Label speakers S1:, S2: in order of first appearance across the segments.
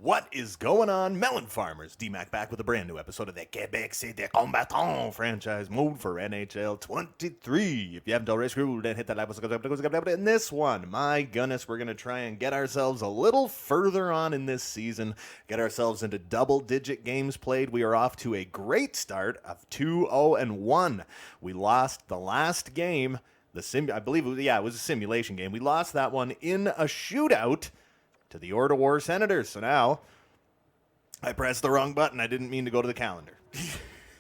S1: What is going on, melon farmers? D-Mac back with a brand new episode of the Quebec City Combattants franchise mode for NHL 23. If you haven't already screwed, then hit that like button. In this one, my goodness, we're going to try and get ourselves a little further on in this season, get ourselves into double-digit games played. We are off to a great start of 2-0-1. We lost the last game, I believe it was a simulation game. We lost that one in a shootout to the Ottawa Senators. So now, I pressed the wrong button. I didn't mean to go to the calendar.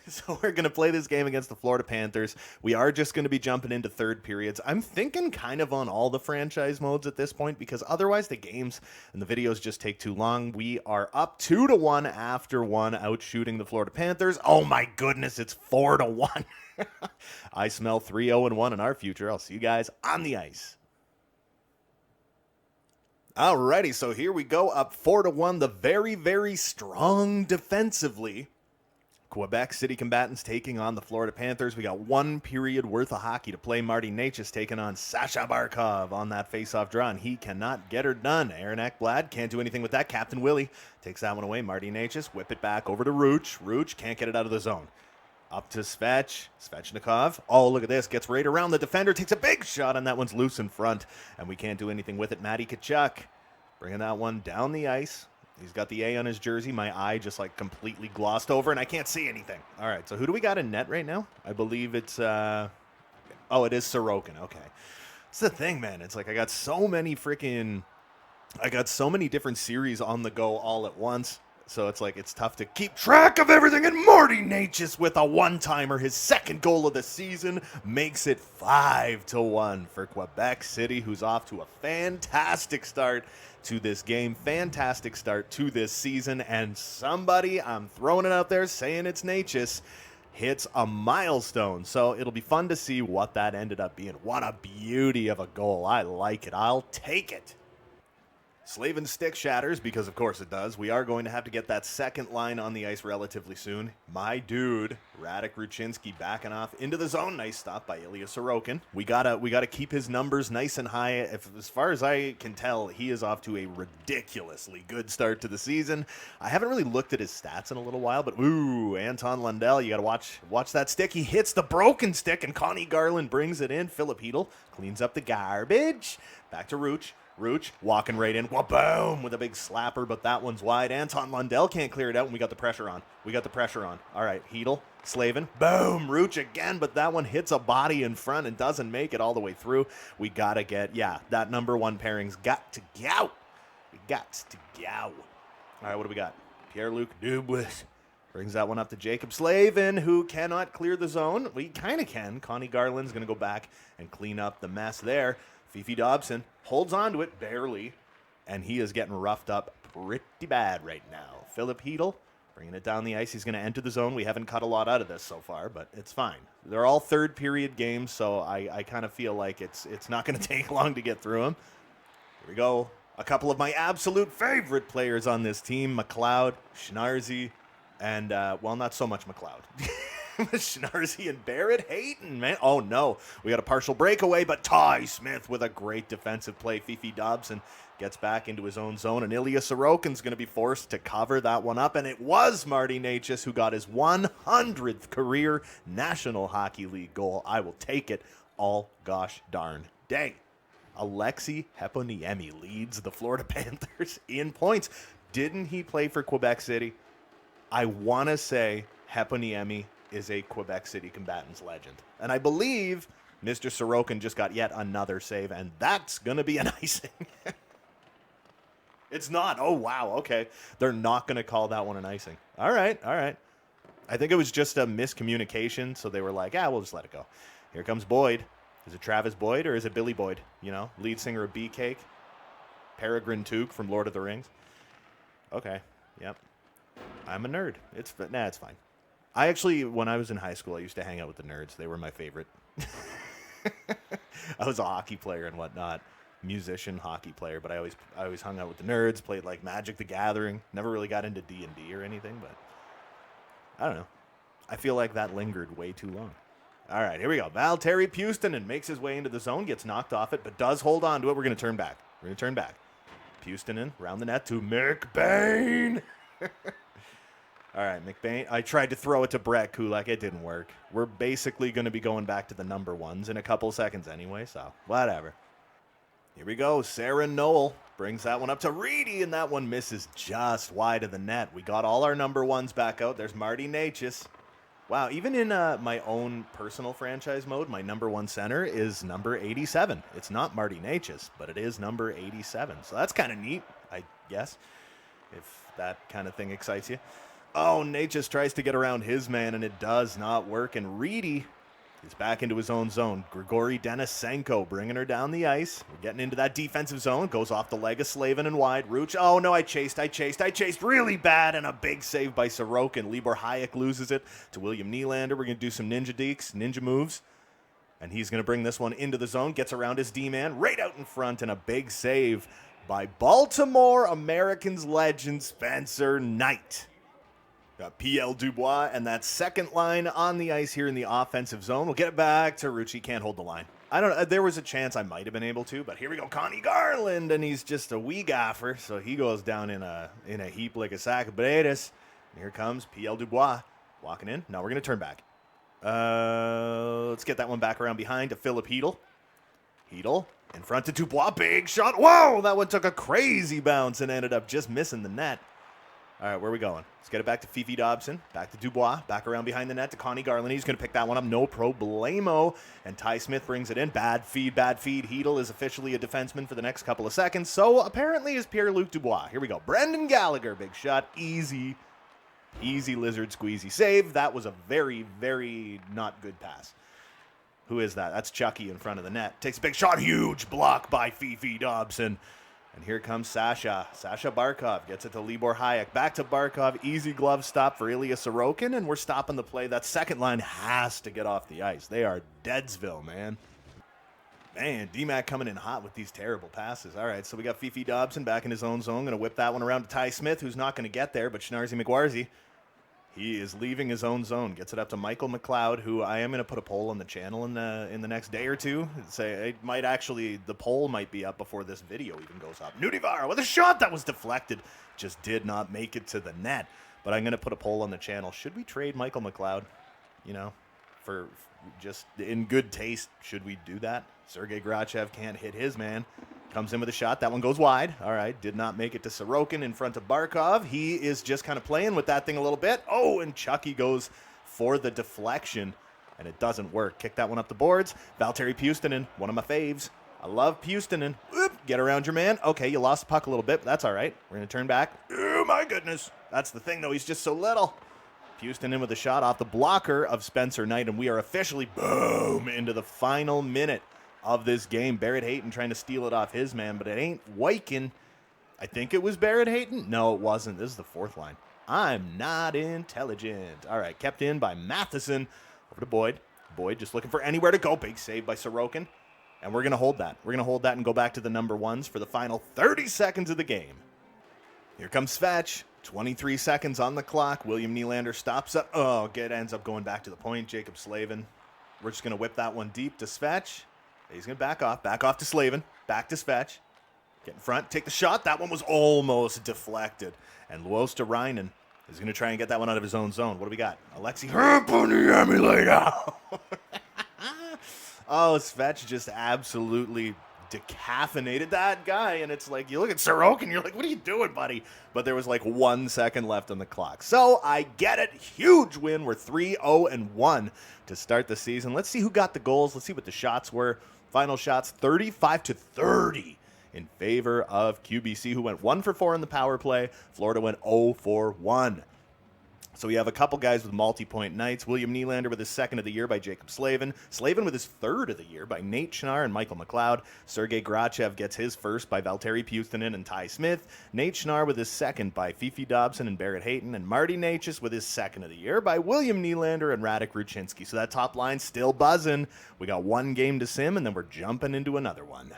S1: So we're going to play this game against the Florida Panthers. We are just going to be jumping into third periods. I'm thinking kind of on all the franchise modes at this point because otherwise the games and the videos just take too long. We are up 2-1 after one, out shooting the Florida Panthers. Oh my goodness, it's 4-1. I smell 3-0-1 in our future. I'll see you guys on the ice. Alrighty, so here we go, up 4-1, the very, very strong defensively. Quebec City Combattants taking on the Florida Panthers. We got one period worth of hockey to play. Marty Necas taking on Sasha Barkov on that face-off draw, and he cannot get her done. Aaron Ekblad can't do anything with that. Captain Willie takes that one away. Marty Necas, whip it back over to Rooch. Rooch can't get it out of the zone. Up to Svechnikov. Oh, look at this. Gets right around the defender. Takes a big shot, and that one's loose in front. And we can't do anything with it. Matty Tkachuk bringing that one down the ice. He's got the A on his jersey. My eye just like completely glossed over, and I can't see anything. All right, so who do we got in net right now? I believe it's... it is Sorokin. Okay. It's the thing, man. It's like I got so many different series on the go all at once. So it's like it's tough to keep track of everything. And Marty Necas with a one-timer, his second goal of the season, makes it 5-1 for Quebec City, who's off to a fantastic start to this game, fantastic start to this season. And somebody, I'm throwing it out there, saying it's Necas, hits a milestone. So it'll be fun to see what that ended up being. What a beauty of a goal. I like it. I'll take it. Slavin stick shatters, because of course it does. We are going to have to get that second line on the ice relatively soon. My dude, Radek Ruchinski, backing off into the zone. Nice stop by Ilya Sorokin. We gotta keep his numbers nice and high. As far as I can tell, he is off to a ridiculously good start to the season. I haven't really looked at his stats in a little while, but ooh, Anton Lundell, you gotta watch that stick. He hits the broken stick, and Connie Garland brings it in. Philip Hedl cleans up the garbage. Back to Rooch. Rooch walking right in, boom, with a big slapper, but that one's wide. Anton Lundell can't clear it out, and we got the pressure on. All right, Hedl, Slavin, boom, Rooch again, but that one hits a body in front and doesn't make it all the way through. We got to get, that number one pairing's got to go. All right, what do we got? Pierre-Luc Dubois brings that one up to Jacob Slavin, who cannot clear the zone. We kind of can. Connie Garland's going to go back and clean up the mess there. Fifi Dobson holds on to it barely, and he is getting roughed up pretty bad right now. Philip Hedl bringing it down the ice. He's going to enter the zone. We haven't cut a lot out of this so far, but it's fine. They're all third period games, so I kind of feel like it's not going to take long to get through them. Here we go. A couple of my absolute favorite players on this team, McLeod, Schnarzy, and, not so much McLeod. Schnarzy and Barrett Hayton, man. Oh, no. We got a partial breakaway, but Ty Smith with a great defensive play. Fifi Dobson gets back into his own zone, and Ilya Sorokin's going to be forced to cover that one up, and it was Marty Necas who got his 100th career National Hockey League goal. I will take it all gosh darn day. Alexei Heponiemi leads the Florida Panthers in points. Didn't he play for Quebec City? I want to say Heponiemi is a Quebec City Combatants legend. And I believe Mr. Sorokin just got yet another save, and that's going to be an icing. It's not. Oh, wow. Okay. They're not going to call that one an icing. All right. I think it was just a miscommunication, so they were like, we'll just let it go. Here comes Boyd. Is it Travis Boyd or is it Billy Boyd? Lead singer of Beefcake. Peregrine Took from Lord of the Rings. Okay. Yep. I'm a nerd. It's fine. I actually, when I was in high school, I used to hang out with the nerds. They were my favorite. I was a hockey player and whatnot, musician, hockey player, but I always hung out with the nerds, played like Magic the Gathering. Never really got into D&D or anything, but I don't know. I feel like that lingered way too long. All right, here we go. Valtteri Puustinen makes his way into the zone, gets knocked off it, but does hold on to it. We're going to turn back. Pustonen around the net to McBain. All right, McBain. I tried to throw it to Brett Kulak. It didn't work. We're basically going to be going back to the number ones in a couple seconds anyway, so whatever. Here we go. Sarah Noel brings that one up to Reedy, and that one misses just wide of the net. We got all our number ones back out. There's Marty Natchez. Wow, even in my own personal franchise mode, my number one center is number 87. It's not Marty Natchez, but it is number 87. So that's kind of neat, I guess, if that kind of thing excites you. Oh, Natchez tries to get around his man, and it does not work. And Reedy is back into his own zone. Grigory Denisenko bringing her down the ice. We're getting into that defensive zone. Goes off the leg of Slavin and wide. Ruch. Oh, no, I chased really bad, and a big save by Sorokin. Libor Hayek loses it to William Nylander. We're going to do some ninja moves. And he's going to bring this one into the zone. Gets around his D-man right out in front, and a big save by Baltimore Americans legend Spencer Knight. Got P.L. Dubois and that second line on the ice here in the offensive zone. We'll get it back to Rucci. Can't hold the line. I don't know. There was a chance I might have been able to, but here we go. Connie Garland, and he's just a wee gaffer, so he goes down in a heap like a sack of potatoes. And here comes P.L. Dubois walking in. Now we're going to turn back. Let's get that one back around behind to Philip Hedl. Hedl in front to Dubois. Big shot. Whoa, that one took a crazy bounce and ended up just missing the net. All right, where are we going? Let's get it back to Fifi Dobson, back to Dubois, back around behind the net to Connie Garland. He's going to pick that one up, no problemo. And Ty Smith brings it in. Bad feed. Hedl is officially a defenseman for the next couple of seconds. So apparently is Pierre-Luc Dubois. Here we go. Brendan Gallagher, big shot. Easy lizard squeezy save. That was a very, very not good pass. Who is that? That's Chucky in front of the net. Takes a big shot. Huge block by Fifi Dobson. And here comes Sasha. Sasha Barkov gets it to Libor Hayek. Back to Barkov. Easy glove stop for Ilya Sorokin. And we're stopping the play. That second line has to get off the ice. They are Deadsville, man. Man, D-Mac coming in hot with these terrible passes. All right, so we got Fifi Dobson back in his own zone. Going to whip that one around to Ty Smith, who's not going to get there. But Schnarzy McGuarzy, he is leaving his own zone. Gets it up to Michael McLeod, who I am going to put a poll on the channel in the next day or two. Say it might actually, the poll might be up before this video even goes up. Nudivara with a shot that was deflected, just did not make it to the net. But I'm going to put a poll on the channel. Should we trade Michael McLeod? You know, for just in good taste, should we do that? Sergei Grachev can't hit his man. Comes in with a shot. That one goes wide. All right. Did not make it to Sorokin in front of Barkov. He is just kind of playing with that thing a little bit. Oh, and Chucky goes for the deflection, and it doesn't work. Kick that one up the boards. Valtteri Pustonen, one of my faves. I love Pustonen. Oop, get around your man. Okay, you lost the puck a little bit, but that's all right. We're going to turn back. Oh, my goodness. That's the thing, though. He's just so little. Pustonen with a shot off the blocker of Spencer Knight, and we are officially, boom, into the final minute of this game. Barrett Hayton trying to steal it off his man, but it ain't Wyken. I think it was Barrett Hayton. No, it wasn't. This is the fourth line. I'm not intelligent. All right, kept in by Matheson. Over to Boyd. Boyd just looking for anywhere to go. Big save by Sorokin. And we're going to hold that. We're going to hold that and go back to the number ones for the final 30 seconds of the game. Here comes Svetch. 23 seconds on the clock. William Nylander stops up. Oh, ends up going back to the point. Jacob Slavin. We're just going to whip that one deep to Svetch. He's going to back off to Slavin, back to Svetch, get in front, take the shot. That one was almost deflected. And Luostarinen is going to try and get that one out of his own zone. What do we got? Alexei Herponiemi laid out. Oh, Svetch just absolutely decaffeinated that guy. And it's like, you look at Sorokin, you're like, what are you doing, buddy? But there was like 1 second left on the clock. So I get it. Huge win. We're 3-0-1 to start the season. Let's see who got the goals. Let's see what the shots were. Final shots, 35-30 in favor of QBC, who went 1 for 4 in the power play. Florida went 0 for 1. So we have a couple guys with multi-point nights. William Nylander with his second of the year by Jacob Slavin. Slavin with his third of the year by Nate Schnarr and Michael McLeod. Sergei Grachev gets his first by Valtteri Pustonen and Ty Smith. Nate Schnarr with his second by Fifi Dobson and Barrett Hayton. And Marty Natchez with his second of the year by William Nylander and Radek Ruchinski. So that top line's still buzzing. We got one game to sim, and then we're jumping into another one.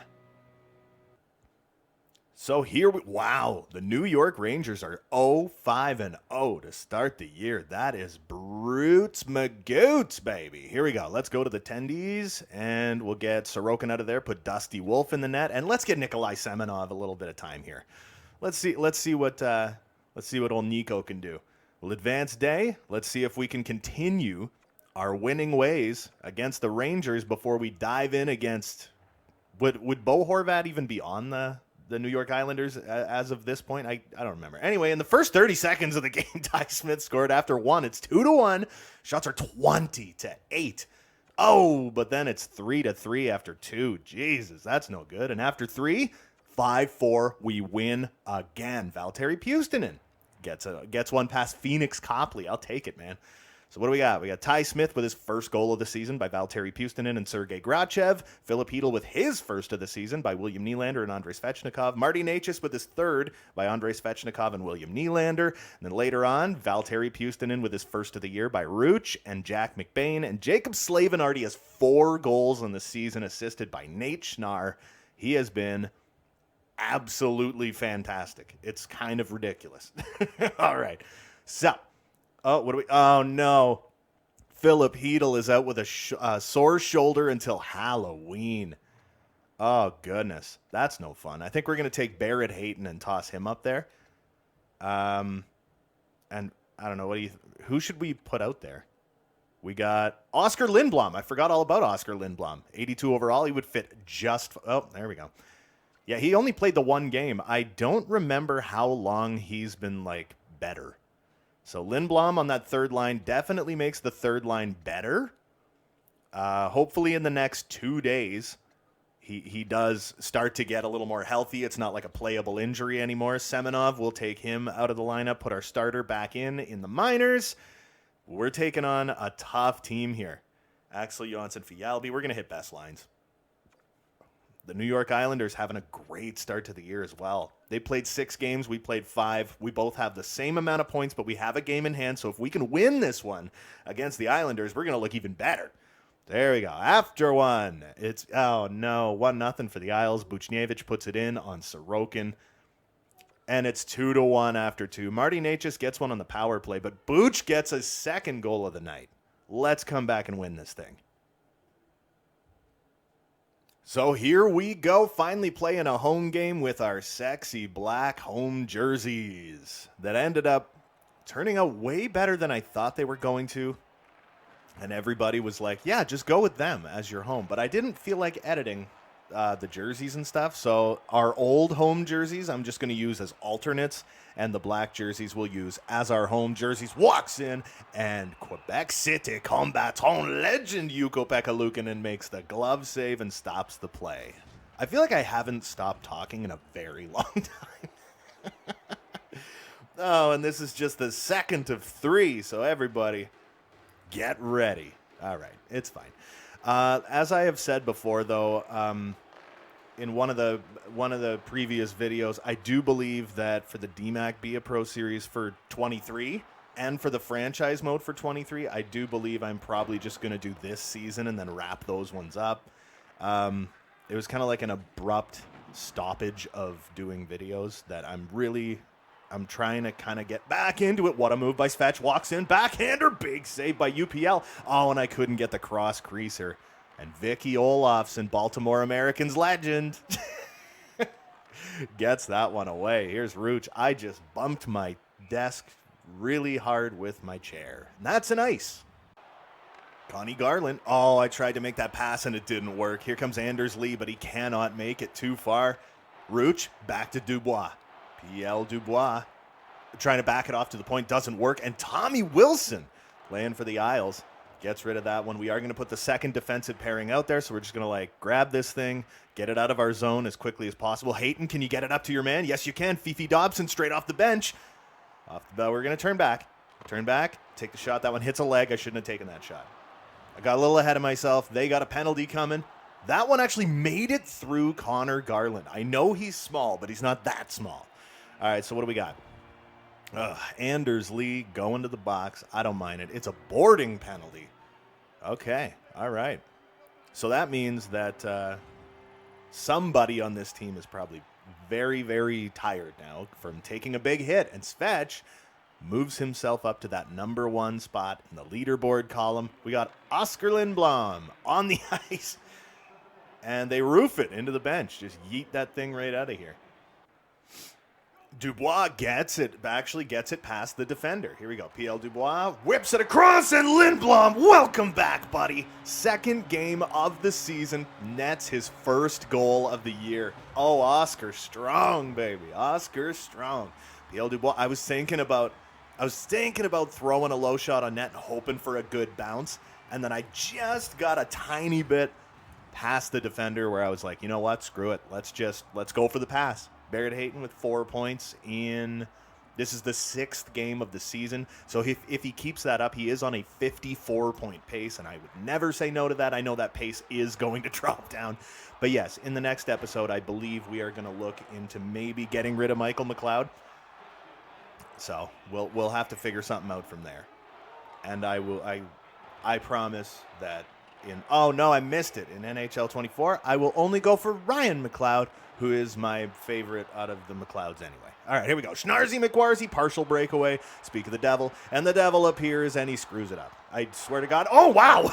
S1: So wow, the New York Rangers are 0-5-0 to start the year. That is brutes magoots, baby. Here we go. Let's go to the tendies, and we'll get Sorokin out of there, put Dusty Wolf in the net, and let's get Nikolai Semenov a little bit of time here. Let's see what old Nico can do. We'll advance day. Let's see if we can continue our winning ways against the Rangers before we dive in against. Would Bo Horvat even be on the New York Islanders as of this point? I don't remember. Anyway, in the first 30 seconds of the game, Ty Smith scored after one. It's 2-1. Shots are 20-8. Oh, but then it's 3-3 after two. Jesus, that's no good. And after three, 5-4, we win again. Valtteri Puustinen gets one past Phoenix Copley. I'll take it, man. So what do we got? We got Ty Smith with his first goal of the season by Valtteri Puustinen and Sergei Grachev. Philip Hedl with his first of the season by William Nylander and Andrei Svechnikov. Marty Necas with his third by Andrei Svechnikov and William Nylander. And then later on, Valtteri Puustinen with his first of the year by Ruch and Jack McBain. And Jacob Slavin already has 4 goals in the season, assisted by Nate Schnarr. He has been absolutely fantastic. It's kind of ridiculous. All right. So, oh no. Philip Hedl is out with a sore shoulder until Halloween. Oh, goodness. That's no fun. I think we're going to take Barrett Hayton and toss him up there. And I don't know, who should we put out there? We got Oscar Lindblom. I forgot all about Oscar Lindblom. 82 overall. He would fit just. Oh, there we go. Yeah, he only played the one game. I don't remember how long he's been, better. So Lindblom on that third line definitely makes the third line better. Hopefully in the next 2 days, he does start to get a little more healthy. It's not like a playable injury anymore. Semenov, we'll take him out of the lineup, put our starter back in the minors. We're taking on a tough team here. Axel Jonsson Fialbi. We're going to hit best lines. The New York Islanders having a great start to the year as well. They played 6 games. We played 5. We both have the same amount of points, but we have a game in hand. So if we can win this one against the Islanders, we're going to look even better. There we go. After one. It's, oh no, 1-0 for the Isles. Buchnevich puts it in on Sorokin. And it's 2-1 after 2. Marty Necas gets one on the power play, but Buch gets his second goal of the night. Let's come back and win this thing. So here we go, finally playing a home game with our sexy black home jerseys that ended up turning out way better than I thought they were going to. And everybody was like, yeah, just go with them as your home. But I didn't feel like editing the jerseys and stuff. So our old home jerseys, I'm just going to use as alternates. And the black jerseys we'll use as our home jerseys. Walks in, and Quebec City Combattants legend Ukko-Pekka Luukkonen makes the glove save and stops the play. I feel like I haven't stopped talking in a very long time. Oh, and this is just the second of 3, so everybody get ready. All right, it's fine. As I have said before, though, in one of the previous videos, I do believe that for the DMAC Be a Pro Series for 23 and for the franchise mode for 23, I do believe I'm probably just going to do this season and then wrap those ones up. It was kind of like an abrupt stoppage of doing videos that I'm trying to kind of get back into it. What a move by Svech. Walks in, backhander, big save by UPL. Oh, and I couldn't get the cross creaser. And Vicky Olofsson, Baltimore Americans legend, gets that one away. Here's Ruch. I just bumped my desk really hard with my chair. And that's an ice. Connie Garland. Oh, I tried to make that pass and it didn't work. Here comes Anders Lee, but he cannot make it too far. Ruch, back to Dubois. PL Dubois trying to back it off to the point. Doesn't work. And Tommy Wilson playing for the Isles. Gets rid of that one. We are going to put the second defensive pairing out there, so we're just going to grab this thing, get it out of our zone as quickly as possible. Hayton, can you get it up to your man? Yes, you can. Fifi Dobson straight off the bench. Off the bell, we're going to turn back. Turn back, take the shot. That one hits a leg. I shouldn't have taken that shot. I got a little ahead of myself. They got a penalty coming. That one actually made it through Connor Garland. I know he's small, but he's not that small. All right, so what do we got? Anders Lee going to the box. I don't mind it. It's a boarding penalty. Okay, all right. So that means that somebody on this team is probably very, very tired now from taking a big hit. And Svetch moves himself up to that number 1 spot in the leaderboard column. We got Oscar Lindblom on the ice. And they roof it into the bench. Just yeet that thing right out of here. Dubois gets it past the defender. Here we go. P.L. Dubois whips it across, and Lindblom, welcome back, buddy. Second game of the season, nets his first goal of the year. Oh, Oscar strong, baby. Oscar strong. P.L. Dubois, I was thinking about throwing a low shot on net and hoping for a good bounce, and then I just got a tiny bit past the defender where I was like, you know what, screw it. Let's go for the pass. Barrett Hayton with 4 points this is the 6th game of the season. So if he keeps that up, he is on a 54-point pace, and I would never say no to that. I know that pace is going to drop down. But yes, in the next episode, I believe we are going to look into maybe getting rid of Michael McLeod. So we'll have to figure something out from there. And I promise that I missed it. In NHL 24, I will only go for Ryan McLeod, who is my favorite out of the McLeods anyway. All right, here we go. Schnarzy McQuarzie, partial breakaway. Speak of the devil. And the devil appears, and he screws it up. I swear to God. Oh, wow.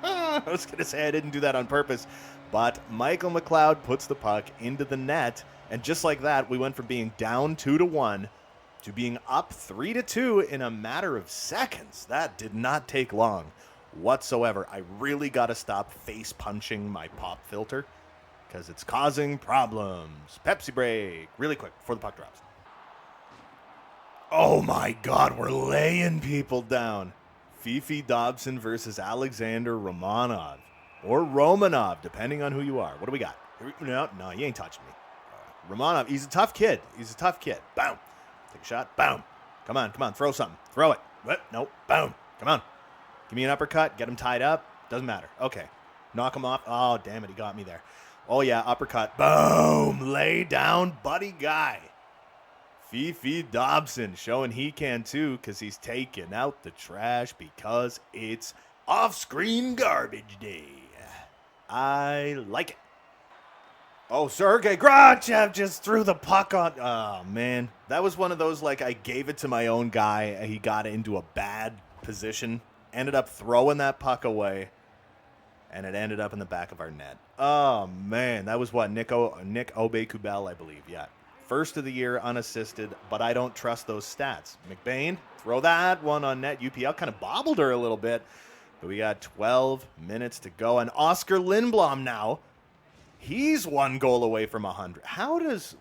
S1: I was going to say I didn't do that on purpose. But Michael McLeod puts the puck into the net. And just like that, we went from being down 2-1 to being up 3-2 in a matter of seconds. That did not take long whatsoever. I really got to stop face punching my pop filter because it's causing problems. Pepsi break really quick before the puck drops. Oh my God, we're laying people down. Fifi Dobson versus Alexander Romanov, or Romanov, depending on who you are. What do we got? No, you ain't touching me. Romanov, he's a tough kid. Boom. Take a shot. Boom. Come on. Throw something. Throw it. What? Nope. Boom. Come on. Give me an uppercut. Get him tied up. Doesn't matter. Okay. Knock him off. Oh, damn it. He got me there. Oh, yeah. Uppercut. Boom. Lay down, buddy guy. Fifi Dobson showing he can too because he's taking out the trash because it's off-screen garbage day. I like it. Oh, Sergei Grachev just threw the puck on. Oh, man. That was one of those, like, I gave it to my own guy. He got into a bad position. Ended up throwing that puck away. And it ended up in the back of our net. Oh, man. That was what? Nick Obey-Kubel, I believe. Yeah. First of the year, unassisted. But I don't trust those stats. McBain, throw that one on net. UPL kind of bobbled her a little bit. But we got 12 minutes to go. And Oscar Lindblom now. He's 1 goal away from 100. How does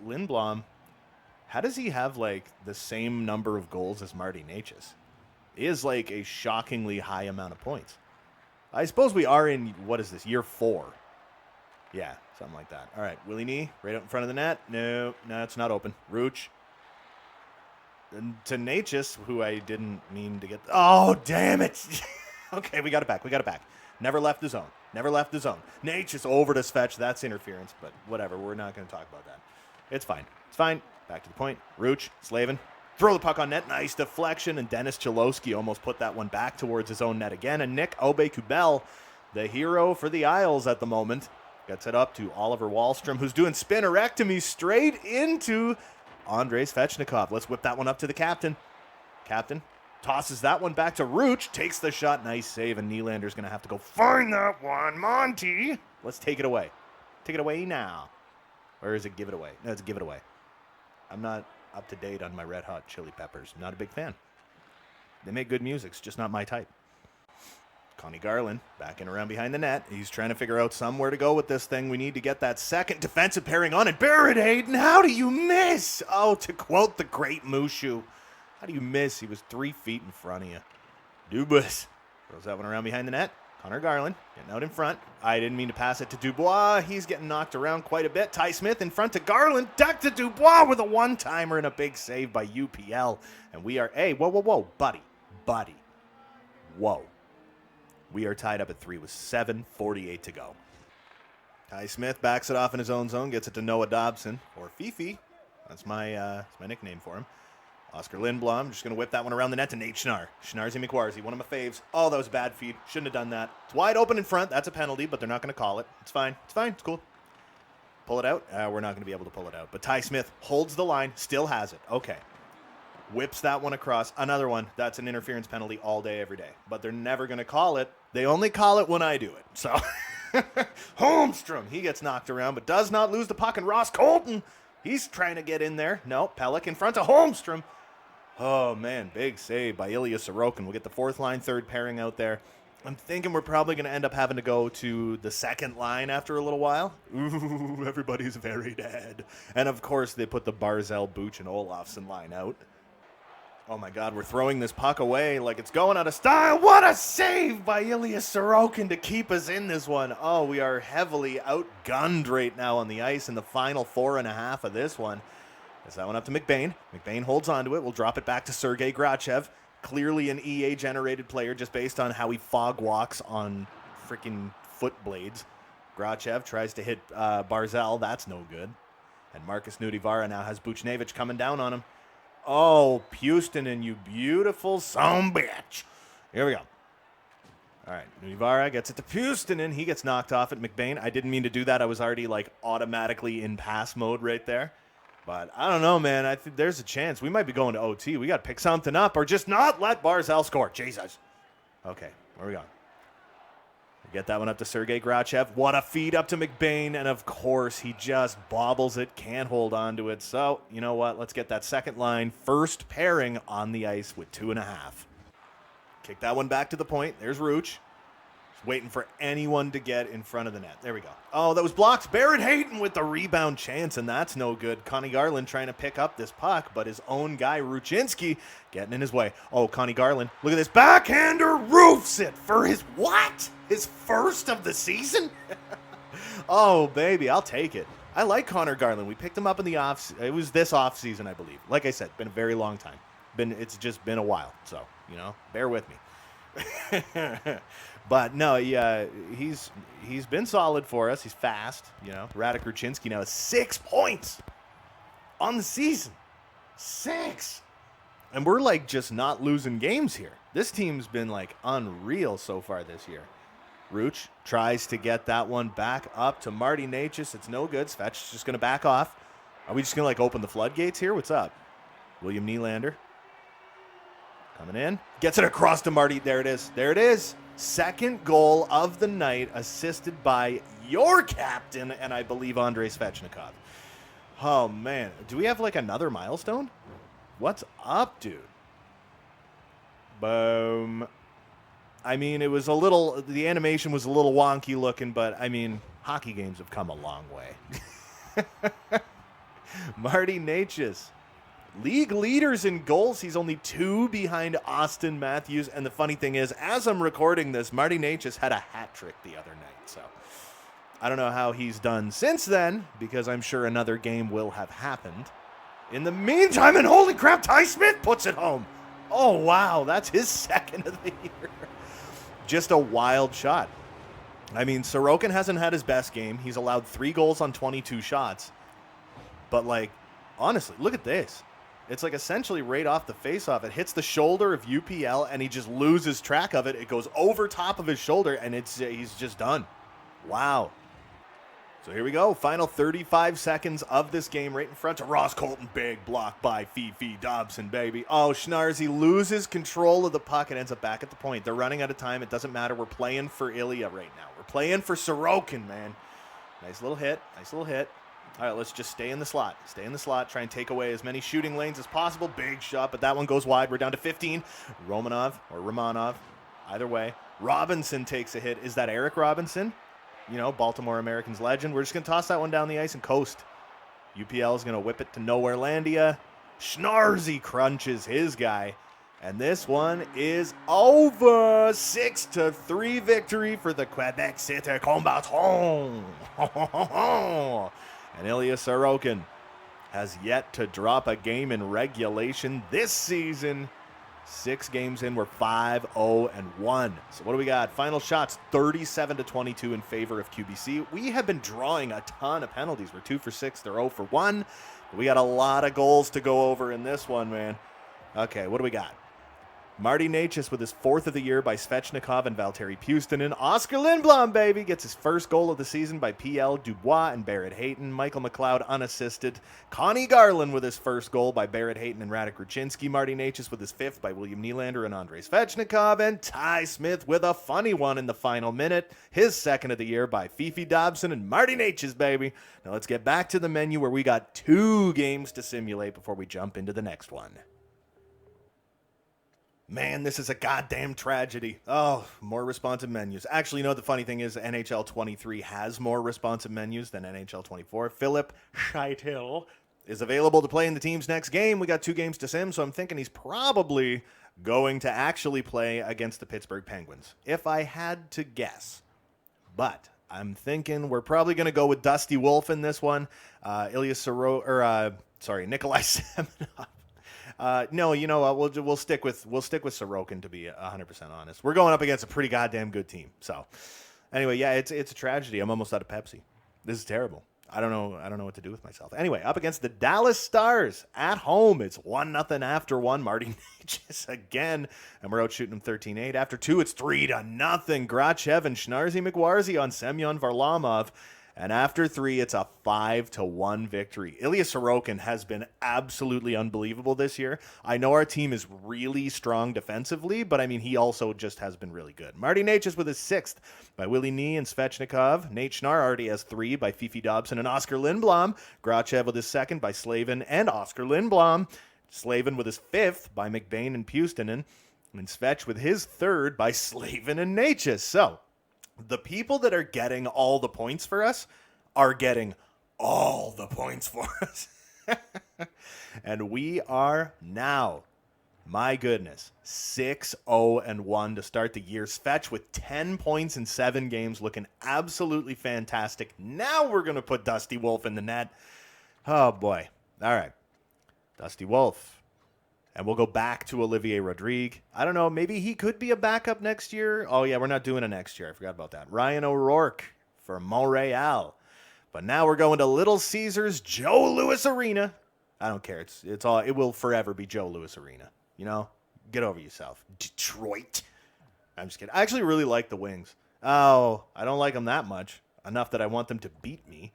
S1: he have, like, the same number of goals as Marty Necas? It is, like, a shockingly high amount of points. I suppose we are in, what is this, year 4? Yeah, something like that. All right, Willie Nee, right out in front of the net. No, it's not open. Rooch. And to Necas, who I didn't mean to get. Oh, damn it. Okay, we got it back. Never left the zone. Necas over to Svetch. That's interference, but whatever. We're not going to talk about that. It's fine. Back to the point. Rooch, Slavin. Throw the puck on net. Nice deflection. And Dennis Cholowski almost put that one back towards his own net again. And Nick Obey-Kubel, the hero for the Isles at the moment, gets it up to Oliver Wahlstrom, who's doing spinerectomy straight into Andrei Svechnikov. Let's whip that one up to the captain. Captain tosses that one back to Rooch, takes the shot. Nice save, and Nylander's going to have to go find that one. Monty, let's take it away. Take it away now. Or is it give it away? No, it's give it away. I'm not up to date on my Red Hot Chili Peppers. I'm not a big fan. They make good music. It's just not my type. Connie Garland backing around behind the net. He's trying to figure out somewhere to go with this thing. We need to get that second defensive pairing on. And Barrett Hayton, how do you miss? Oh, to quote the great Mushu, how do you miss? He was 3 feet in front of you. Dubas throws that one around behind the net. Connor Garland getting out in front. I didn't mean to pass it to Dubois. He's getting knocked around quite a bit. Ty Smith in front to Garland. Duck to Dubois with a one-timer and a big save by UPL. And we are, hey, whoa, buddy. Whoa. We are tied up at 3 with 7:48 to go. Ty Smith backs it off in his own zone, gets it to Noah Dobson, or Fifi. That's my nickname for him. Oscar Lindblom, just going to whip that one around the net to Nate Schnarr. Schnarzy McQuarzie, one of my faves. Oh, that was a bad feed. Shouldn't have done that. It's wide open in front. That's a penalty, but they're not going to call it. It's fine. It's cool. Pull it out? We're not going to be able to pull it out. But Ty Smith holds the line, still has it. Okay. Whips that one across. Another one. That's an interference penalty all day, every day. But they're never going to call it. They only call it when I do it. So, Holmstrom, he gets knocked around, but does not lose the puck. And Ross Colton, he's trying to get in there. No, Pelech in front of Holmstrom. Oh, man, big save by Ilya Sorokin. We'll get the fourth line, third pairing out there. I'm thinking we're probably going to end up having to go to the second line after a little while. Ooh, everybody's very dead. And, of course, they put the Barzal, Buch, and Olofsson line out. Oh, my God, we're throwing this puck away like it's going out of style. What a save by Ilya Sorokin to keep us in this one. Oh, we are heavily outgunned right now on the ice in the final 4.5 of this one. Gets that one up to McBain. McBain holds onto it. We'll drop it back to Sergei Grachev. Clearly an EA-generated player just based on how he fog walks on freaking foot blades. Grachev tries to hit Barzal. That's no good. And Marcus Nudivara now has Buchnevich coming down on him. Oh, Pustonen, you beautiful son bitch. Here we go. All right, Nudivara gets it to Pustonen. He gets knocked off at McBain. I didn't mean to do that. I was already, automatically in pass mode right there. But I don't know, man. I think there's a chance. We might be going to OT. We got to pick something up or just not let Barzal score. Jesus. Okay, where we going? We get that one up to Sergei Grachev. What a feed up to McBain. And, of course, he just bobbles it, can't hold on to it. So, you know what? Let's get that second line, first pairing on the ice with 2.5. Kick that one back to the point. There's Rooch. Waiting for anyone to get in front of the net. There we go. Oh, that was blocked. Barrett Hayton with the rebound chance, and that's no good. Connie Garland trying to pick up this puck, but his own guy, Ruchinski, getting in his way. Oh, Connie Garland, look at this. Backhander roofs it for his what? His first of the season? Oh, baby, I'll take it. I like Connor Garland. We picked him up in the it was this off season, I believe. Like I said, been a very long time. It's just been a while, so, bear with me. But no, yeah, he's been solid for us. He's fast, Radek Ruchinski now has 6 points on the season. 6. And we're just not losing games here. This team's been unreal so far this year. Rooch tries to get that one back up to Marty Necas. It's no good. Svetch's just going to back off. Are we just going to open the floodgates here? What's up? William Nylander coming in. Gets it across to Marty. There it is. There it is. Second goal of the night, assisted by your captain, and I believe Andrei Svechnikov. Oh, man. Do we have, another milestone? What's up, dude? Boom. I mean, the animation was a little wonky looking, but, hockey games have come a long way. Marty Necas. League leaders in goals. He's only 2 behind Austin Matthews. And the funny thing is, as I'm recording this, Marty Necas had a hat trick the other night. So I don't know how he's done since then, because I'm sure another game will have happened. In the meantime, and holy crap, Ty Smith puts it home. Oh, wow. That's his second of the year. Just a wild shot. Sorokin hasn't had his best game. He's allowed 3 goals on 22 shots. But, honestly, look at this. It's essentially right off the faceoff. It hits the shoulder of UPL, and he just loses track of it. It goes over top of his shoulder, and he's just done. Wow. So here we go. Final 35 seconds of this game right in front of Ross Colton. Big block by Fifi Dobson, baby. Oh, Schnarzi loses control of the puck and ends up back at the point. They're running out of time. It doesn't matter. We're playing for Ilya right now. We're playing for Sorokin, man. Nice little hit. Nice little hit. All right, let's just stay in the slot. Stay in the slot. Try and take away as many shooting lanes as possible. Big shot, but that one goes wide. We're down to 15. Romanov, either way. Robinson takes a hit. Is that Eric Robinson? Baltimore Americans legend. We're just going to toss that one down the ice and coast. UPL is going to whip it to Nowherelandia. Schnarzi crunches his guy. And this one is over. 6-3 victory for the Quebec City Combattants. And Ilya Sorokin has yet to drop a game in regulation this season. 6 games in, we're 5-0-1. So what do we got? Final shots, 37-22 in favor of QBC. We have been drawing a ton of penalties. We're 2 for 6. They're 0 for 1. We got a lot of goals to go over in this one, man. Okay, what do we got? Marty Necas with his 4th of the year by Svechnikov and Valtteri Puustinen. Oscar Lindblom, baby, gets his first goal of the season by P.L. Dubois and Barrett Hayton. Michael McLeod unassisted. Connie Garland with his first goal by Barrett Hayton and Radek Ruchinski. Marty Necas with his 5th by William Nylander and Andrei Svechnikov. And Ty Smith with a funny one in the final minute. His 2nd of the year by Fifi Dobson and Marty Necas, baby. Now let's get back to the menu where we got 2 games to simulate before we jump into the next one. Man, this is a goddamn tragedy. Oh, more responsive menus. Actually, you know, the funny thing is NHL 23 has more responsive menus than NHL 24. Philip Scheitel is available to play in the team's next game. We got 2 games to sim, so I'm thinking he's probably going to actually play against the Pittsburgh Penguins, if I had to guess. But I'm thinking we're probably going to go with Dusty Wolf in this one. Nikolai Semenov. No, you know what? We'll stick with Sorokin, to be 100% honest. We're going up against a pretty goddamn good team. So, anyway, yeah, it's a tragedy. I'm almost out of Pepsi. This is terrible. I don't know what to do with myself. Anyway, up against the Dallas Stars at home. It's 1-0 after 1. Marty Necas again, and we're out shooting them 13-8. After 2, it's 3-0. Grachev and Schnarzy McWarzy on Semyon Varlamov. And after 3, it's a 5-1 victory. Ilya Sorokin has been absolutely unbelievable this year. I know our team is really strong defensively, but I mean, he also just has been really good. Marty Necas with his 6th by Willie Nee and Svechnikov. Nate Schnarr already has 3 by Fifi Dobson and Oscar Lindblom. Grachev with his 2nd by Slavin and Oscar Lindblom. Slavin with his 5th by McBain and Puustinen. And Svech with his 3rd by Slavin and Necas. So, the people that are getting all the points for us are getting all the points for us. And we are now, my goodness, 6-0-1 to start the year. Svech with 10 points in 7 games, looking absolutely fantastic. Now we're going to put Dusty Wolf in the net. Oh, boy. All right. Dusty Wolf. And we'll go back to Olivier Rodrigue. I don't know, maybe he could be a backup next year. Oh, yeah, we're not doing it next year. I forgot about that. Ryan O'Rourke for Montreal. But now we're going to Little Caesars Joe Louis Arena. I don't care. It will forever be Joe Louis Arena. You know? Get over yourself. Detroit. I'm just kidding. I actually really like the Wings. Oh, I don't like them that much. Enough that I want them to beat me.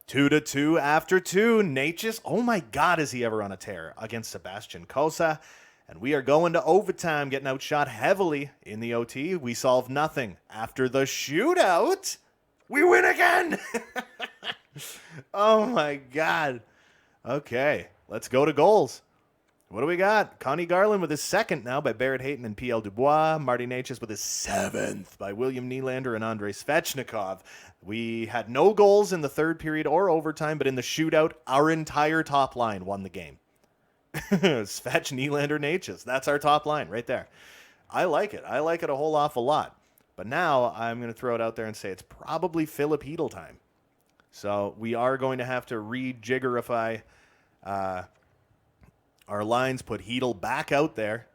S1: 2-2 after 2. Necas, oh my God, is he ever on a tear against Sebastian Cossa. And we are going to overtime, getting outshot heavily in the OT. We solve nothing. After the shootout, we win again. Oh my God. Okay, let's go to goals. What do we got? Connie Garland with his 2nd now by Barrett Hayton and P.L. Dubois. Marty Necas with his 7th by William Nylander and Andrei Svechnikov. We had no goals in the 3rd period or overtime, but in the shootout, our entire top line won the game. Svech, Nylander, Necas. That's our top line right there. I like it. I like it a whole awful lot. But now I'm going to throw it out there and say it's probably Philip Hedl time. So we are going to have to rejiggerify our lines, put Hedl back out there.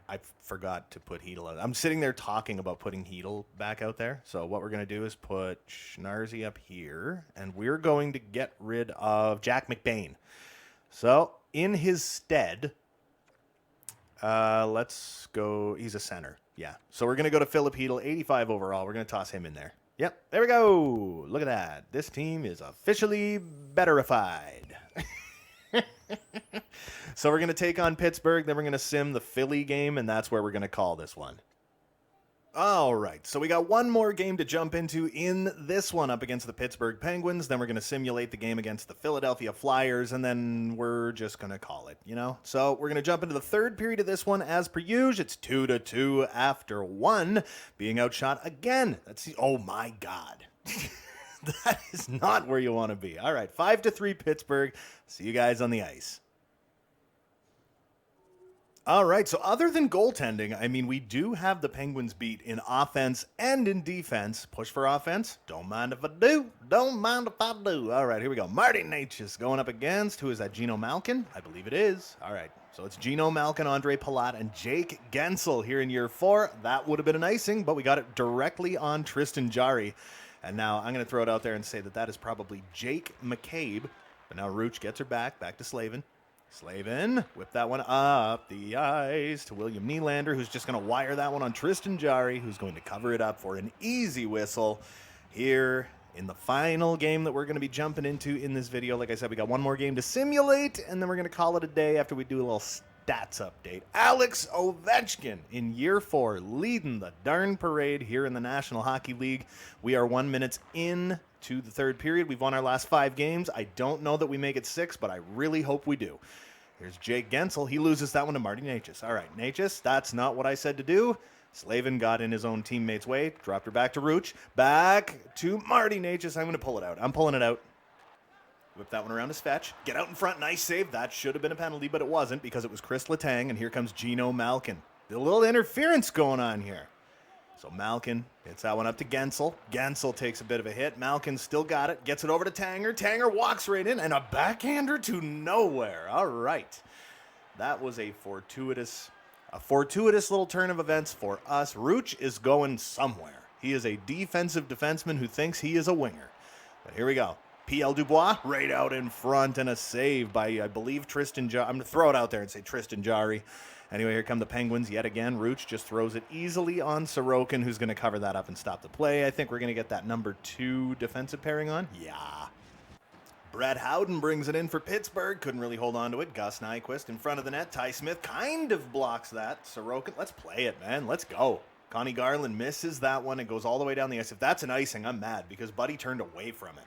S1: I forgot to put Hedl out. I'm sitting there talking about putting Hedl back out there. So what we're going to do is put Schnarzy up here, and we're going to get rid of Jack McBain. So in his stead, let's go. He's a center. Yeah. So we're going to go to Philip Hedl, 85 overall. We're going to toss him in there. Yep. There we go. Look at that. This team is officially betterified. So we're going to take on Pittsburgh, then we're going to sim the Philly game, and that's where we're going to call this one. All right, so we got one more game to jump into in this one up against the Pittsburgh Penguins. Then we're going to simulate the game against the Philadelphia Flyers, and then we're just going to call it, you know? So we're going to jump into the 3rd period of this one. As per usual, it's 2-2 after 1, being outshot again. Oh my God. That is not where you want to be. All right, 5-3 Pittsburgh. See you guys on the ice. All right, so other than goaltending, I mean, we do have the Penguins beat in offense and in defense. Push for offense. Don't mind if I do. Don't mind if I do. All right, here we go. Marty Necas going up against, who is that, Geno Malkin? I believe it is. All right, so it's Geno Malkin, Andre Palat, and Jake Gensel here in year 4. That would have been an icing, but we got it directly on Tristan Jarry. And now I'm going to throw it out there and say that is probably Jake McCabe. But now Rooch gets her back to Slavin. Slavin, whip that one up the ice to William Nylander, who's just going to wire that one on Tristan Jarry, who's going to cover it up for an easy whistle here in the final game that we're going to be jumping into in this video. Like I said, we got one more game to simulate, and then we're going to call it a day after we do a little stats update. Alex Ovechkin in year 4, leading the darn parade here in the National Hockey League. We are 1 minute in to the third period. We've won our last 5 games. I don't know that we make it 6, but I really hope we do. Here's Jake Gensel. He loses that one to Marty Necas. All right, Necas, that's not what I said to do. Slavin got in his own teammate's way, dropped her back to Rooch, back to Marty Necas. I'm going to pull it out. I'm pulling it out. Whip that one around to Svetch. Get out in front. Nice save. That should have been a penalty, but it wasn't because it was Chris Letang, and here comes Gino Malkin. A little interference going on here. So Malkin hits that one up to Gensel. Gensel takes a bit of a hit. Malkin still got it. Gets it over to Tanger. Tanger walks right in, and a backhander to nowhere. All right. That was a fortuitous little turn of events for us. Rooch is going somewhere. He is a defensive defenseman who thinks he is a winger. But here we go. P.L. Dubois right out in front, and a save by, I believe, Tristan Jarry. I'm going to throw it out there and say Tristan Jarry. Anyway, here come the Penguins yet again. Rooch just throws it easily on Sorokin, who's going to cover that up and stop the play. I think we're going to get that number 2 defensive pairing on. Yeah. Brett Howden brings it in for Pittsburgh. Couldn't really hold on to it. Gus Nyquist in front of the net. Ty Smith kind of blocks that. Sorokin, let's play it, man. Let's go. Connie Garland misses that one and goes all the way down the ice. If that's an icing, I'm mad because Buddy turned away from it.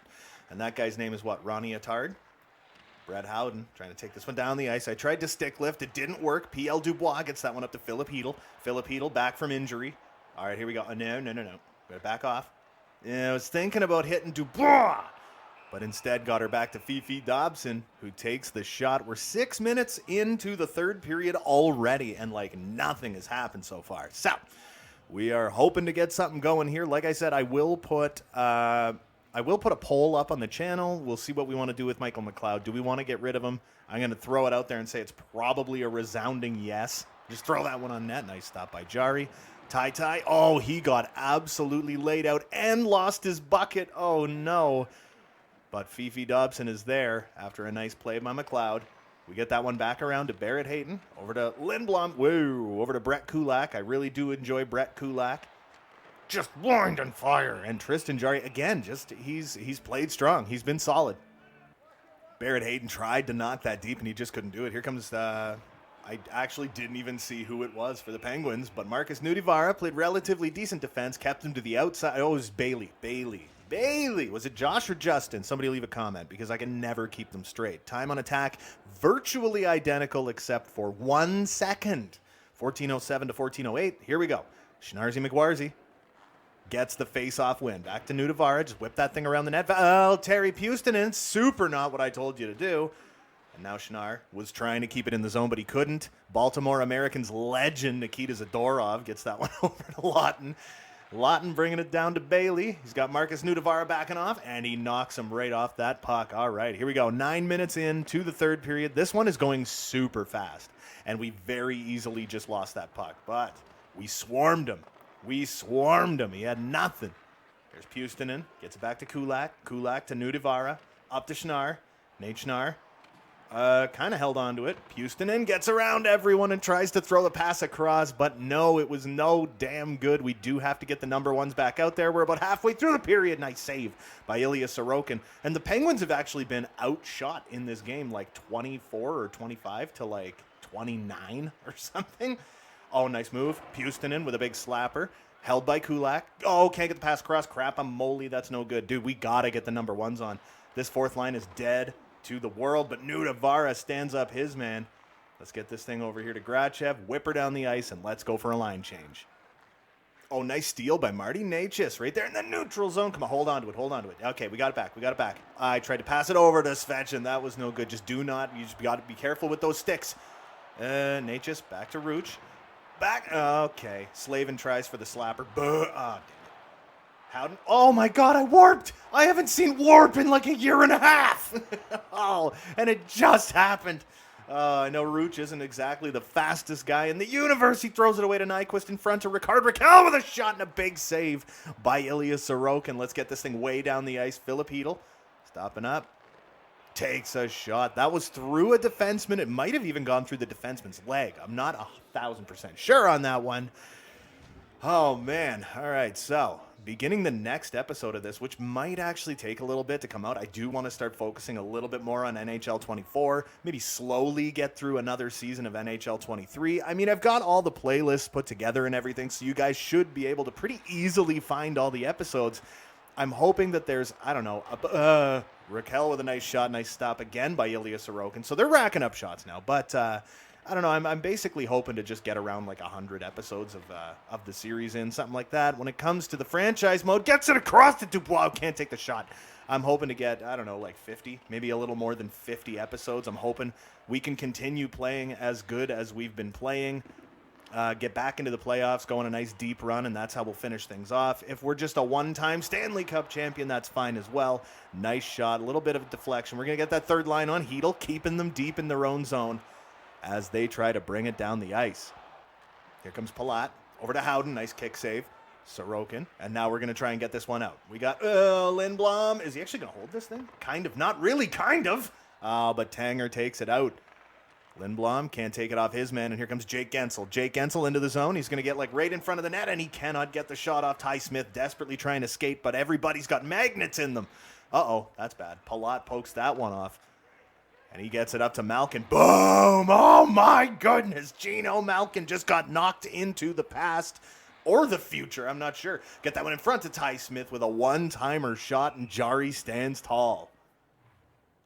S1: And that guy's name is what? Ronnie Attard? Brett Howden trying to take this one down the ice. I tried to stick lift. It didn't work. P.L. Dubois gets that one up to Philip Hedl. Philip Hedl back from injury. All right, here we go. No. Better back off. Yeah, I was thinking about hitting Dubois, but instead got her back to Fifi Dobson, who takes the shot. We're 6 minutes into the third period already, and like nothing has happened so far. So we are hoping to get something going here. Like I said, I will put a poll up on the channel. We'll see what we want to do with Michael McLeod. Do we want to get rid of him? I'm going to throw it out there and say it's probably a resounding yes. Just throw that one on net. Nice stop by Jarry. Ty. Oh, he got absolutely laid out and lost his bucket. Oh, no. But Fifi Dobson is there after a nice play by McLeod. We get that one back around to Barrett Hayton. Over to Lindblom. Whoa. Over to Brett Kulak. I really do enjoy Brett Kulak. Just wind and fire. And Tristan Jarry, again, he's played strong. He's been solid. Barrett Hayton tried to knock that deep, and he just couldn't do it. Here comes, I actually didn't even see who it was for the Penguins, but Marcus Nudivara played relatively decent defense, kept him to the outside. Oh, it was Bailey. Was it Josh or Justin? Somebody leave a comment, because I can never keep them straight. Time on attack, virtually identical except for 1 second. 14:07 to 14:08. Here we go. Schnarzy McWarzy gets the face-off win. Back to Nudivara. Just whip that thing around the net. Oh, Terry Pustonen. Super not what I told you to do. And now Schnar was trying to keep it in the zone, but he couldn't. Baltimore Americans legend Nikita Zadorov gets that one over to Lawton. Lawton bringing it down to Bailey. He's got Marcus Nudivara backing off, and he knocks him right off that puck. All right, here we go. 9 minutes into the third period. This one is going super fast, and we very easily just lost that puck. But we swarmed him. He had nothing. There's Pustonen. Gets it back to Kulak. Kulak to Nudivara. Up to Schnar. Nate Schnar. Kind of held on to it. Pustonen gets around everyone and tries to throw the pass across, but no, it was no damn good. We do have to get the number 1s back out there. We're about halfway through the period. Nice save by Ilya Sorokin. And the Penguins have actually been outshot in this game, like 24 or 25 to like 29 or something. Oh, nice move. Pustonen with a big slapper. Held by Kulak. Oh, can't get the pass across. Crap, I'm moly. That's no good. Dude, we got to get the number 1s on. This fourth line is dead to the world, but Nudivara stands up his man. Let's get this thing over here to Grachev. Whip her down the ice, and let's go for a line change. Oh, nice steal by Marty Necas right there in the neutral zone. Come on, hold on to it. Okay, we got it back. I tried to pass it over to Svetch, and that was no good. You just got to be careful with those sticks. Necas back to Rooch. Okay. Slavin tries for the slapper. Howden. Oh my God, I warped. I haven't seen warp in like a year and a half. Oh, and it just happened. I know Rooch isn't exactly the fastest guy in the universe. He throws it away to Nyquist in front to Ricard Raquel with a shot and a big save by Ilya Sorokin. Let's get this thing way down the ice. Philip Hedl stopping up. takes a shot. That was through a defenseman. It might have even gone through the defenseman's leg. I'm not 1,000% sure on that one. Oh, man. All right, so beginning the next episode of this, which might actually take a little bit to come out, I do want to start focusing a little bit more on NHL 24, maybe slowly get through another season of NHL 23. I mean, I've got all the playlists put together and everything, so you guys should be able to pretty easily find all the episodes. I'm hoping that there's, I don't know, Raquel with a nice shot, nice stop again by Ilya Sorokin. So they're racking up shots now, but I don't know. I'm basically hoping to just get around like 100 episodes of the series in, something like that. When it comes to the franchise mode, gets it across to Dubois, can't take the shot. I'm hoping to get, I don't know, like 50, maybe a little more than 50 episodes. I'm hoping we can continue playing as good as we've been playing. Get back into the playoffs, go on a nice deep run, and that's how we'll finish things off. If we're just a one-time Stanley Cup champion, that's fine as well. Nice shot, a little bit of deflection. We're going to get that third line on Hedl, keeping them deep in their own zone as they try to bring it down the ice. Here comes Palat, over to Howden, nice kick save. Sorokin, and now we're going to try and get this one out. We got Lindblom. Is he actually going to hold this thing? Kind of, not really, kind of. But Tanger takes it out. Lindblom can't take it off his man, and here comes Jake Gensel. Jake Gensel into the zone. He's going to get like right in front of the net, and he cannot get the shot off. Ty Smith desperately trying to skate, but everybody's got magnets in them. Uh-oh, that's bad. Palat pokes that one off, and he gets it up to Malkin. Boom! Oh, my goodness. Gino Malkin just got knocked into the past or the future. I'm not sure. Get that one in front to Ty Smith with a one-timer shot, and Jari stands tall.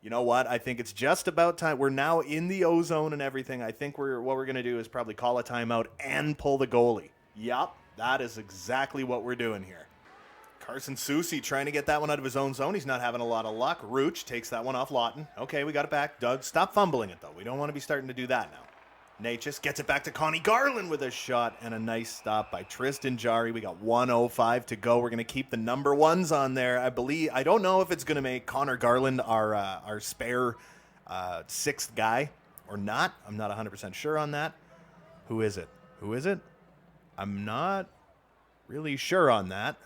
S1: You know what? I think it's just about time. We're now in the ozone and everything. I think what we're going to do is probably call a timeout and pull the goalie. Yup, that is exactly what we're doing here. Carson Soucy trying to get that one out of his own zone. He's not having a lot of luck. Rooch takes that one off Lawton. Okay, we got it back. Doug, stop fumbling it, though. We don't want to be starting to do that now. Natchez gets it back to Connie Garland with a shot and a nice stop by Tristan Jarry. We got 1:05 to go. We're going to keep the number ones on there. I don't know if it's going to make Connor Garland our spare sixth guy or not. I'm not 100% sure on that. Who is it? I'm not really sure on that.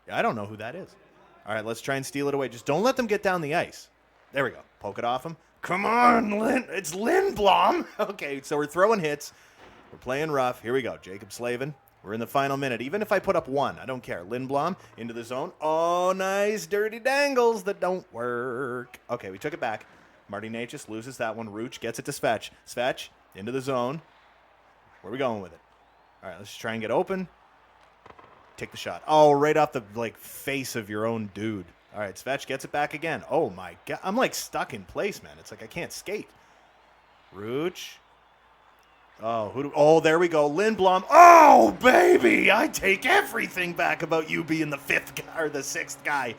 S1: Yeah, I don't know who that is. All right, let's try and steal it away. Just don't let them get down the ice. There we go. Poke it off him. Come on, it's Lindblom. Okay, so we're throwing hits. We're playing rough. Here we go. Jacob Slavin. We're in the final minute. Even if I put up one, I don't care. Lindblom into the zone. Oh, nice dirty dangles that don't work. Okay, we took it back. Marty Natchez loses that one. Rooch gets it to Svech. Svech into the zone. Where are we going with it? All right, let's just try and get open. Take the shot. Oh, right off the face of your own dude. All right, Svech gets it back again. Oh, my God. I'm, stuck in place, man. It's like I can't skate. Rooch. Oh, there we go. Lindblom. Oh, baby. I take everything back about you being the fifth guy or the sixth guy.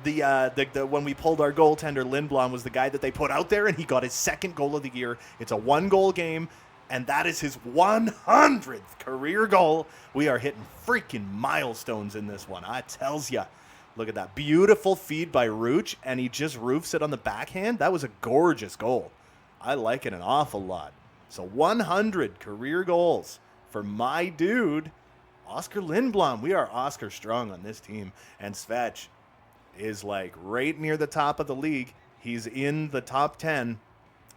S1: When we pulled our goaltender, Lindblom was the guy that they put out there, and he got his second goal of the year. It's a one-goal game, and that is his 100th career goal. We are hitting freaking milestones in this one. I tells ya. Look at that. Beautiful feed by Rooch, and he just roofs it on the backhand. That was a gorgeous goal. I like it an awful lot. So 100 career goals for my dude, Oscar Lindblom. We are Oscar strong on this team. And Svech is right near the top of the league. He's in the top 10.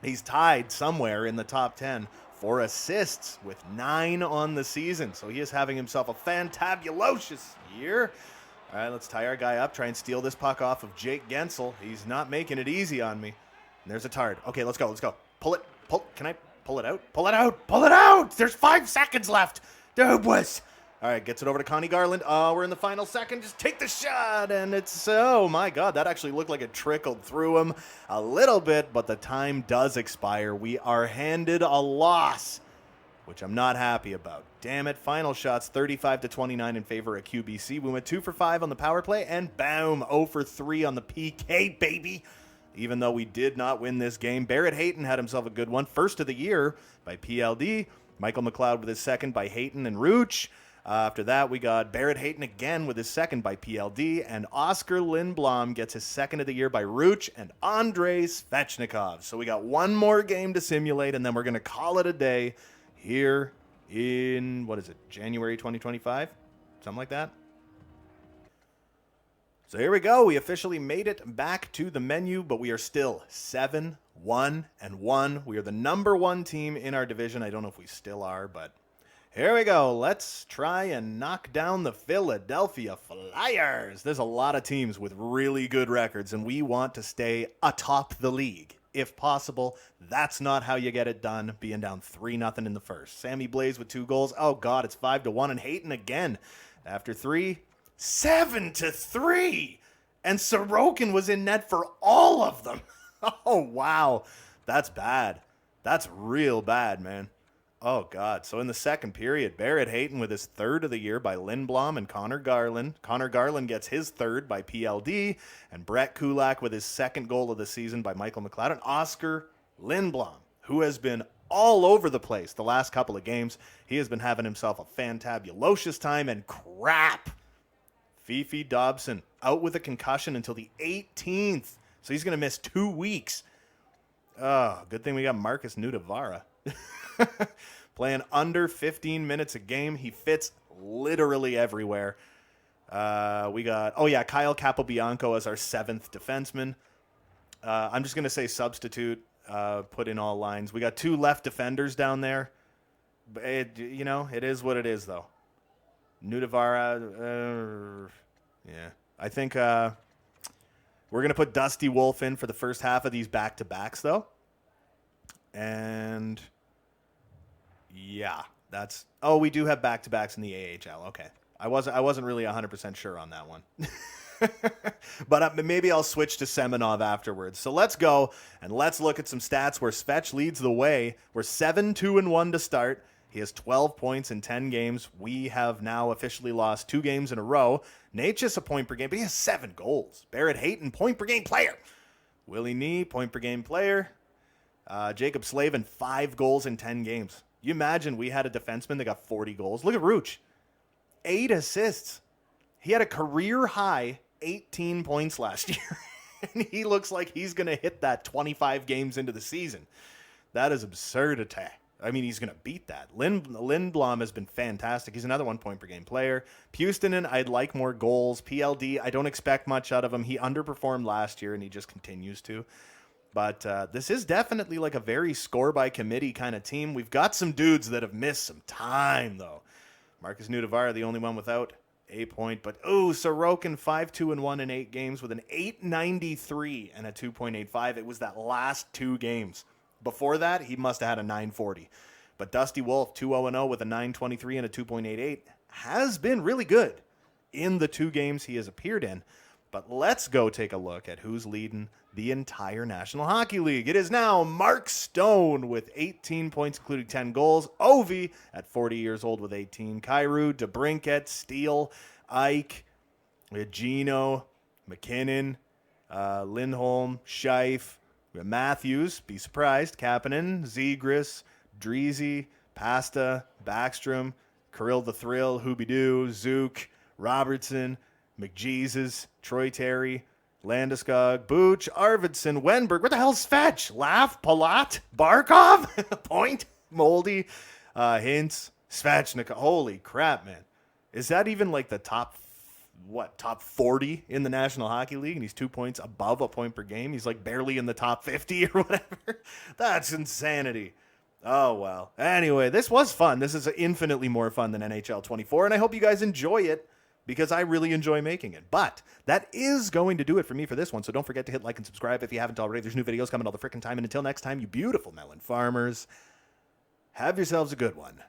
S1: He's tied somewhere in the top 10 for assists with 9 on the season. So he is having himself a fantabulous year. All right, let's tie our guy up, try and steal this puck off of Jake Gensel. He's not making it easy on me. And there's a Tard. Okay, let's go. Pull. Can I pull it out? Pull it out! There's 5 seconds left. Dude, all right, gets it over to Connie Garland. Oh, we're in the final second. Just take the shot, and oh, my God. That actually looked like it trickled through him a little bit, but the time does expire. We are handed a loss, which I'm not happy about. Damn it. Final shots, 35-29 in favor of QBC. We went 2 for 5 on the power play, and boom, 0 for 3 on the PK, baby. Even though we did not win this game, Barrett Hayton had himself a good one. First of the year by PLD. Michael McLeod with his second by Hayton and Rooch. After that, we got Barrett Hayton again with his second by PLD, and Oscar Lindblom gets his second of the year by Rooch and Andrei Svechnikov. So we got one more game to simulate, and then we're going to call it a day here in, January 2025? Something like that? So here we go. We officially made it back to the menu, but we are still 7-1-1. We are the number one team in our division. I don't know if we still are, but here we go. Let's try and knock down the Philadelphia Flyers. There's a lot of teams with really good records, and we want to stay atop the league. If possible, that's not how you get it done, being down 3-0 in the first. Sammy Blaze with 2 goals. Oh, God, it's 5-1, and Hayton again. After 3, 7-3. And Sorokin was in net for all of them. Oh, wow. That's bad. That's real bad, man. Oh, God. So in the second period, Barrett Hayton with his third of the year by Lindblom and Connor Garland. Connor Garland gets his third by PLD. And Brett Kulak with his second goal of the season by Michael McLeod. And Oscar Lindblom, who has been all over the place the last couple of games. He has been having himself a fantabulous time, and crap. Fifi Dobson out with a concussion until the 18th. So he's going to miss 2 weeks. Oh, good thing we got Marcus Nudavara. Playing under 15 minutes a game. He fits literally everywhere. We got, Kyle Capobianco as our 7th defenseman. I'm just going to say substitute, put in all lines. We got 2 left defenders down there. It is what it is, though. Nudavara, I think we're going to put Dusty Wolf in for the first half of these back-to-backs, though. And we do have back-to-backs in the AHL. Okay. I wasn't really 100% sure on that one. But maybe I'll switch to Semenov afterwards. So let's go, and let's look at some stats where Svech leads the way. We're 7-2-1 to start. He has 12 points in 10 games. We have now officially lost 2 games in a row. Nate's just a point per game, but he has 7 goals. Barrett Hayton, point per game player. Willie Nee, point per game player. Jacob Slavin, 5 goals in 10 games. You imagine we had a defenseman that got 40 goals. Look at Rooch. 8 assists. He had a career high 18 points last year. And he looks like he's going to hit that 25 games into the season. That is absurdity. I mean, he's going to beat that. Lindblom has been fantastic. He's another 1 point per game player. Pustonen, I'd like more goals. PLD, I don't expect much out of him. He underperformed last year, and he just continues to. But this is definitely like a very score-by-committee kind of team. We've got some dudes that have missed some time, though. Marcus Nudavara, the only one without a point. But, Sorokin, 5-2-1 in 8 games with an 893 and a 2.85. It was that last 2 games. Before that, he must have had a 940. But Dusty Wolf, 2-0-0 with a 923 and a 2.88, has been really good in the 2 games he has appeared in. But let's go take a look at who's leading the entire National Hockey League. It is now Mark Stone with 18 points, including 10 goals. Ovi at 40 years old with 18. Kyrou, DeBrincat, Steele, Ike, Gino, McKinnon, Lindholm, Scheif, Matthews, be surprised, Kapanen, Zegras, Dreezy, Pasta, Backstrom, Kirill the Thrill, Hoobie-Doo, Zook, Robertson, McJesus, Troy Terry, Landeskog, Booch, Arvidsson, Wenberg. What the hell's Svech? Laugh, Palat, Barkov, Point, Moldy, Hintz, Svechnik. Holy crap, man. Is that even like the top 40 in the National Hockey League? And he's 2 points above a point per game. He's like barely in the top 50 or whatever. That's insanity. Oh, well. Anyway, this was fun. This is infinitely more fun than NHL 24, and I hope you guys enjoy it, because I really enjoy making it. But that is going to do it for me for this one, so don't forget to hit like and subscribe if you haven't already. There's new videos coming all the frickin' time, and until next time, you beautiful melon farmers, have yourselves a good one.